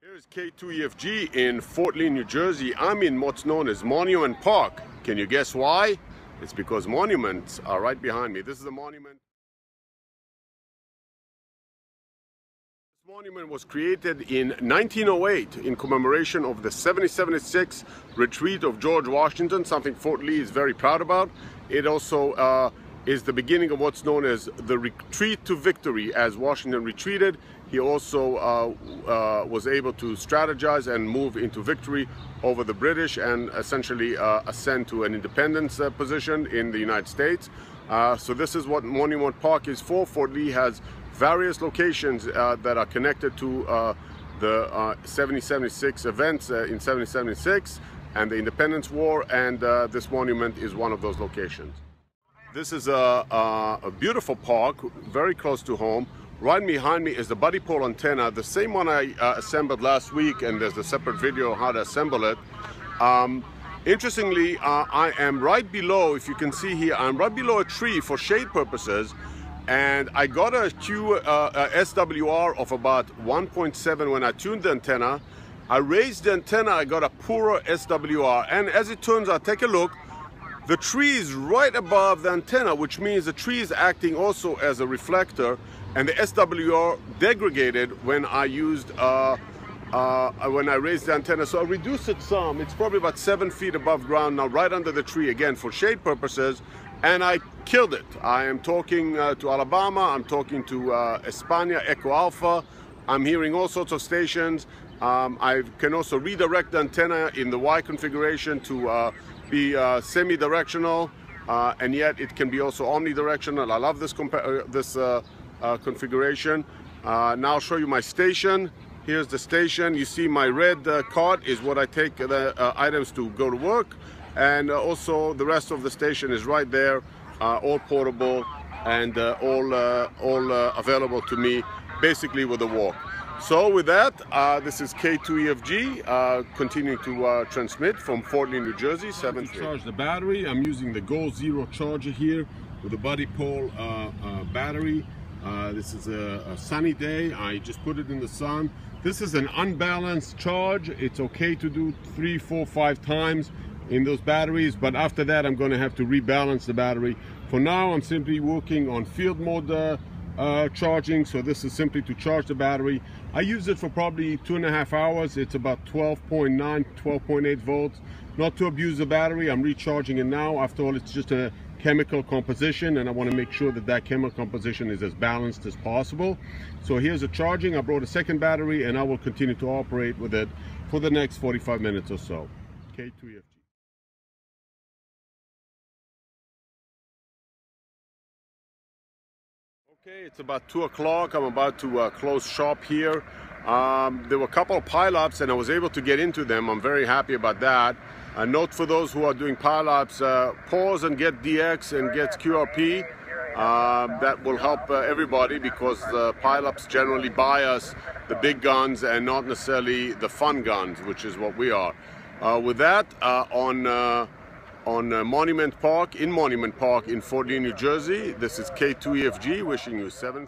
Here's K2EFG in Fort Lee, New Jersey. I'm in what's known as Monument Park. Can you guess why? It's because monuments are right behind me. This is a monument. This monument was created in 1908 in commemoration of the 1776 retreat of George Washington, something Fort Lee is very proud about. It also is the beginning of what's known as the retreat to victory. As Washington retreated, he also was able to strategize and move into victory over the British and essentially ascend to an independence position in the United States. So this is what Monument Park is for. Fort Lee has various locations that are connected to the 1776 events in 1776 and the Independence War, and this monument is one of those locations. This is a beautiful park, very close to home. Right behind me is the Buddipole antenna, the same one I assembled last week, and there's a separate video on how to assemble it. Interestingly, I am right below, if you can see here, I'm right below a tree for shade purposes, and I got a SWR of about 1.7 when I tuned the antenna. I raised the antenna, I got a poorer SWR, and as it turns out, take a look, the tree is right above the antenna, which means the tree is acting also as a reflector, and the SWR degraded when I used when I raised the antenna. So I reduced it some. It's probably about 7 feet above ground now, right under the tree, again for shade purposes, and I killed it. I am talking to Alabama, I'm talking to España, Echo Alpha. I'm hearing all sorts of stations. I can also redirect the antenna in the Y configuration to be semi-directional, and yet it can be also omnidirectional. I love this configuration. Now I'll show you my station. Here's the station. You see my red cart is what I take the items to go to work, and also the rest of the station is right there, all portable and all available to me basically with a walk. So with that, this is K2EFG continuing to transmit from Fort Lee, New Jersey, 7-3. To charge the battery, I'm using the Go Zero charger here with a Buddipole battery. This is a sunny day. I just put it in the sun. This is an unbalanced charge. It's okay to do 3, 4, 5 times in those batteries, but after that I'm going to have to rebalance the battery. For now, I'm simply working on field mode charging, so this is simply to charge the battery. I use it for probably 2.5 hours. It's about 12.9, 12.8 volts. Not to abuse the battery, I'm recharging it now. After all, it's just a chemical composition, and I want to make sure that that chemical composition is as balanced as possible. So here's the charging. I brought a second battery, and I will continue to operate with it for the next 45 minutes or so. K2EFG. Okay, it's about 2 o'clock. I'm about to close shop here. There were a couple of pileups and I was able to get into them. I'm very happy about that. A note for those who are doing pileups, pause and get DX and get QRP. That will help everybody, because the pileups generally buy us the big guns and not necessarily the fun guns, which is what we are. With that, on Monument Park in Fort Lee, New Jersey. This is K2EFG wishing you 7-3.